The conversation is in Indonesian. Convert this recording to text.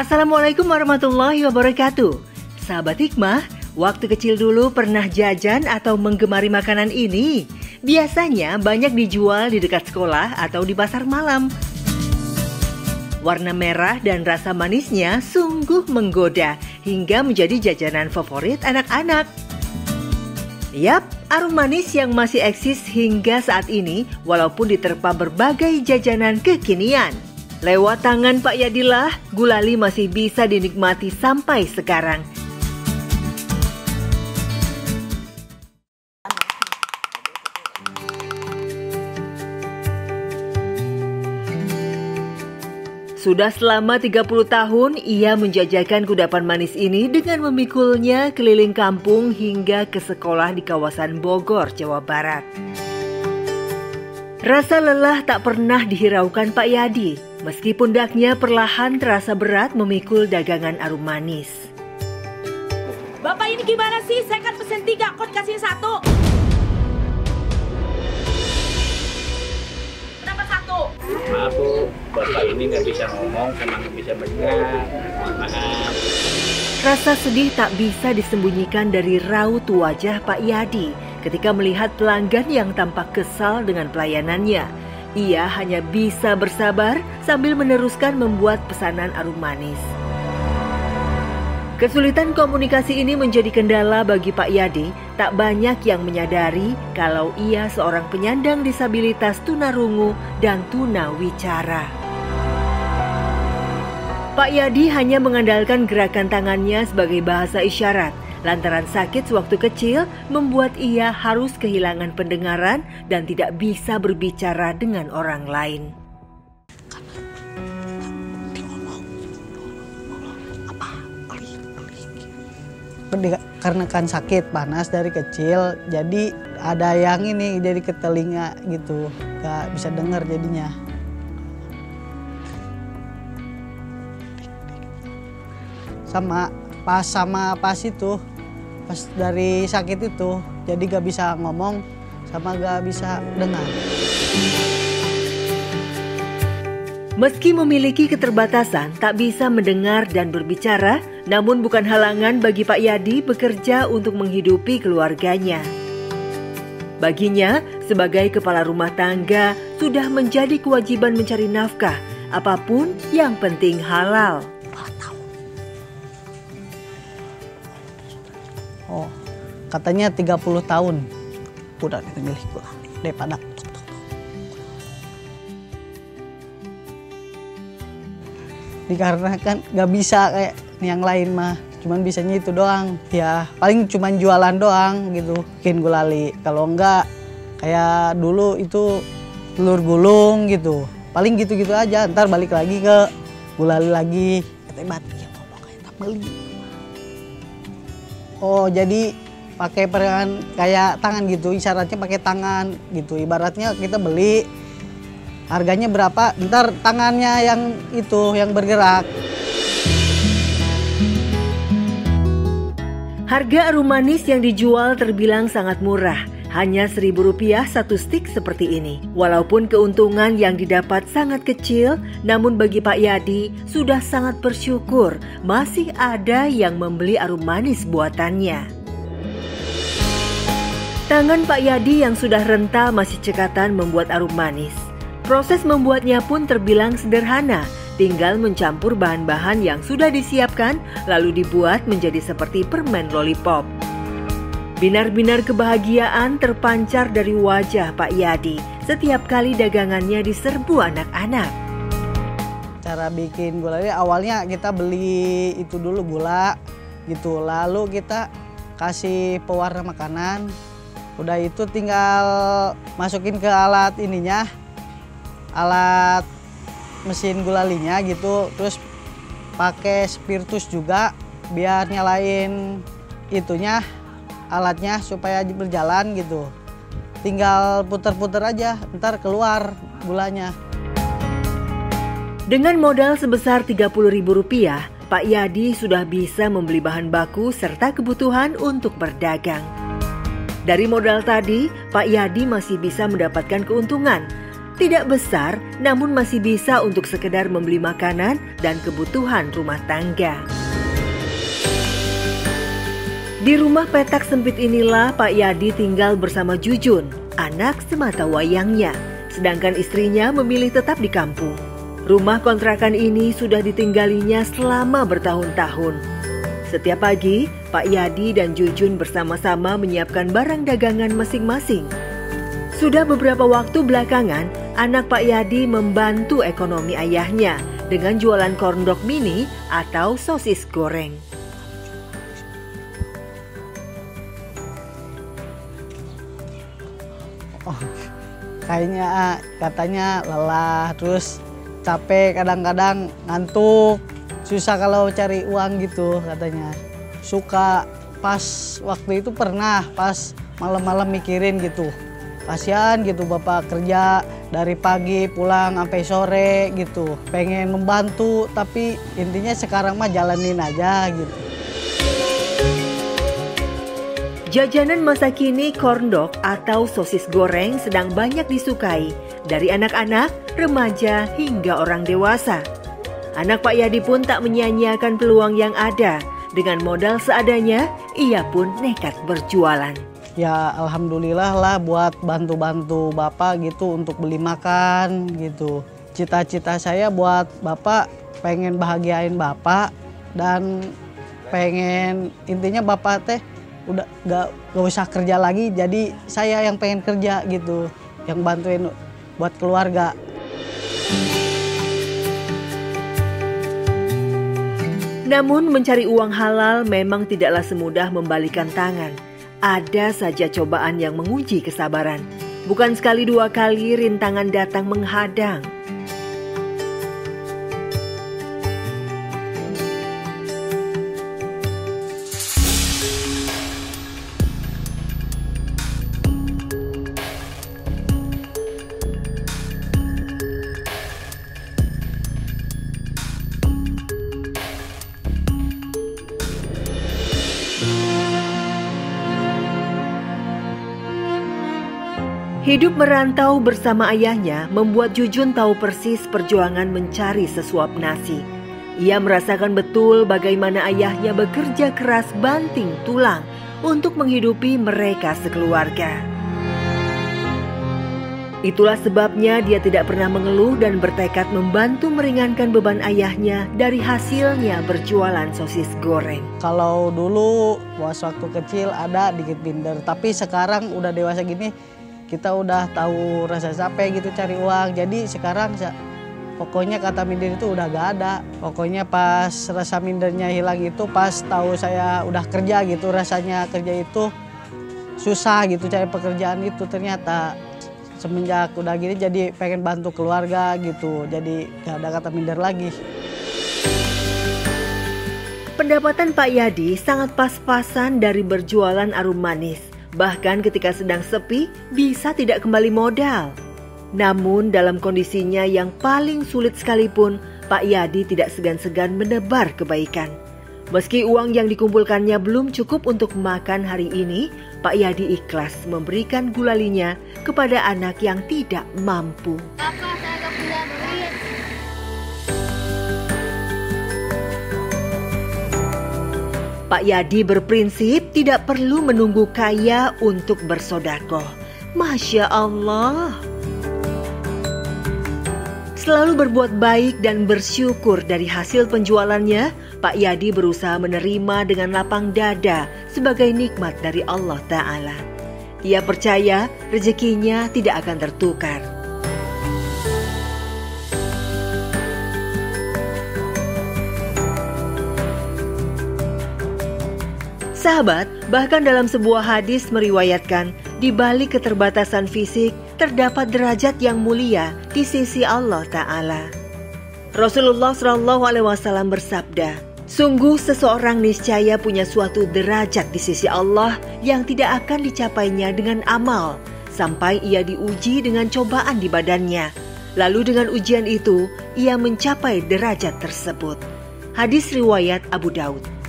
Assalamualaikum warahmatullahi wabarakatuh. Sahabat Hikmah, waktu kecil dulu pernah jajan atau menggemari makanan ini? Biasanya banyak dijual di dekat sekolah atau di pasar malam. Warna merah dan rasa manisnya sungguh menggoda hingga menjadi jajanan favorit anak-anak. Yap, arum manis yang masih eksis hingga saat ini walaupun diterpa berbagai jajanan kekinian. Lewat tangan Pak Yadilah, gulali masih bisa dinikmati sampai sekarang. Sudah selama 30 tahun, ia menjajakan kudapan manis ini dengan memikulnya keliling kampung hingga ke sekolah di kawasan Bogor, Jawa Barat. Rasa lelah tak pernah dihiraukan Pak Yadi, meski pundaknya perlahan terasa berat memikul dagangan arum manis. Bapak ini gimana sih? Saya kan pesen 3, kok dikasih 1? Kenapa 1? Maaf Bu, Bapak ini nggak bisa ngomong sama nggak bisa mendengar. Maaf. Rasa sedih tak bisa disembunyikan dari raut wajah Pak Yadi ketika melihat pelanggan yang tampak kesal dengan pelayanannya. Ia hanya bisa bersabar sambil meneruskan membuat pesanan arum manis. Kesulitan komunikasi ini menjadi kendala bagi Pak Yadi. Tak banyak yang menyadari kalau ia seorang penyandang disabilitas tunarungu dan tunawicara. Pak Yadi hanya mengandalkan gerakan tangannya sebagai bahasa isyarat. Lantaran sakit sewaktu kecil membuat ia harus kehilangan pendengaran dan tidak bisa berbicara dengan orang lain. Karena kan sakit panas dari kecil, jadi ada yang ini dari ke telinga gitu, gak bisa dengar jadinya. Sama pas itu, pas dari sakit itu, jadi gak bisa ngomong sama gak bisa dengar. Meski memiliki keterbatasan, tak bisa mendengar dan berbicara, namun bukan halangan bagi Pak Yadi bekerja untuk menghidupi keluarganya. Baginya, sebagai kepala rumah tangga, sudah menjadi kewajiban mencari nafkah, apapun yang penting halal. Oh, katanya 30 tahun udah milih gua daripada dikarenakan gak bisa kayak yang lain mah, cuman bisanya itu doang. Ya paling cuman jualan doang gitu, bikin gulali. Kalau enggak kayak dulu itu telur gulung gitu, paling gitu-gitu aja. Ntar balik lagi ke gulali lagi. Oh jadi pakai peran kayak tangan gitu, isyaratnya pakai tangan gitu. Ibaratnya kita beli, harganya berapa, ntar tangannya yang itu, yang bergerak. Harga arum manis yang dijual terbilang sangat murah, hanya Rp1.000 satu stik seperti ini. Walaupun keuntungan yang didapat sangat kecil, namun bagi Pak Yadi sudah sangat bersyukur masih ada yang membeli arum manis buatannya. Tangan Pak Yadi yang sudah renta masih cekatan membuat arum manis. Proses membuatnya pun terbilang sederhana, tinggal mencampur bahan-bahan yang sudah disiapkan lalu dibuat menjadi seperti permen lollipop. Binar-binar kebahagiaan terpancar dari wajah Pak Yadi setiap kali dagangannya diserbu anak-anak. Cara bikin gulali awalnya kita beli itu dulu gula gitu, lalu kita kasih pewarna makanan. Udah itu tinggal masukin ke alat ininya, alat mesin gulalinya gitu, terus pakai spiritus juga biar nyalain itunya, alatnya supaya berjalan gitu. Tinggal puter-puter aja, ntar keluar gulanya. Dengan modal sebesar Rp30.000, Pak Yadi sudah bisa membeli bahan baku serta kebutuhan untuk berdagang. Dari modal tadi, Pak Yadi masih bisa mendapatkan keuntungan. Tidak besar, namun masih bisa untuk sekedar membeli makanan dan kebutuhan rumah tangga. Di rumah petak sempit inilah Pak Yadi tinggal bersama Jujun, anak semata wayangnya. Sedangkan istrinya memilih tetap di kampung. Rumah kontrakan ini sudah ditinggalinya selama bertahun-tahun. Setiap pagi, Pak Yadi dan Jujun bersama-sama menyiapkan barang dagangan masing-masing. Sudah beberapa waktu belakangan, anak Pak Yadi membantu ekonomi ayahnya dengan jualan corn dog mini atau sosis goreng. Kayaknya katanya lelah, terus capek, kadang-kadang ngantuk, susah kalau cari uang gitu katanya. Suka pas waktu itu pernah pas malam-malam mikirin gitu. Kasihan gitu bapak kerja dari pagi pulang sampai sore gitu. Pengen membantu tapi intinya sekarang mah jalanin aja gitu. Jajanan masa kini corn dog atau sosis goreng sedang banyak disukai dari anak-anak, remaja hingga orang dewasa. Anak Pak Yadi pun tak menyia-nyiakan peluang yang ada. Dengan modal seadanya, ia pun nekat berjualan. Ya alhamdulillah lah buat bantu-bantu bapak gitu untuk beli makan gitu. Cita-cita saya buat bapak pengen bahagiain bapak dan pengen intinya bapak teh udah gak usah kerja lagi, jadi saya yang pengen kerja gitu, yang bantuin buat keluarga. Namun mencari uang halal memang tidaklah semudah membalikan tangan. Ada saja cobaan yang menguji kesabaran. Bukan sekali dua kali rintangan datang menghadang. Hidup merantau bersama ayahnya membuat Jujun tahu persis perjuangan mencari sesuap nasi. Ia merasakan betul bagaimana ayahnya bekerja keras banting tulang untuk menghidupi mereka sekeluarga. Itulah sebabnya dia tidak pernah mengeluh dan bertekad membantu meringankan beban ayahnya dari hasilnya berjualan sosis goreng. Kalau dulu waktu kecil ada dikit minder, tapi sekarang udah dewasa gini kita udah tahu rasa capek gitu cari uang. Jadi sekarang pokoknya kata minder itu udah gak ada. Pokoknya pas rasa mindernya hilang itu pas tahu saya udah kerja gitu. Rasanya kerja itu susah gitu, cari pekerjaan itu ternyata. Semenjak udah gini jadi pengen bantu keluarga gitu. Jadi gak ada kata minder lagi. Pendapatan Pak Yadi sangat pas-pasan dari berjualan arum manis. Bahkan ketika sedang sepi, bisa tidak kembali modal. Namun dalam kondisinya yang paling sulit sekalipun, Pak Yadi tidak segan-segan menebar kebaikan. Meski uang yang dikumpulkannya belum cukup untuk makan hari ini, Pak Yadi ikhlas memberikan gulalinya kepada anak yang tidak mampu. Papa, saya gak punya duit. Pak Yadi berprinsip tidak perlu menunggu kaya untuk bersodakoh. Masya Allah. Selalu berbuat baik dan bersyukur dari hasil penjualannya, Pak Yadi berusaha menerima dengan lapang dada sebagai nikmat dari Allah Ta'ala. Ia percaya rezekinya tidak akan tertukar. Sahabat, bahkan dalam sebuah hadis meriwayatkan, di balik keterbatasan fisik terdapat derajat yang mulia di sisi Allah Ta'ala. Rasulullah SAW bersabda, sungguh seseorang niscaya punya suatu derajat di sisi Allah yang tidak akan dicapainya dengan amal, sampai ia diuji dengan cobaan di badannya. Lalu dengan ujian itu, ia mencapai derajat tersebut. Hadis riwayat Abu Daud.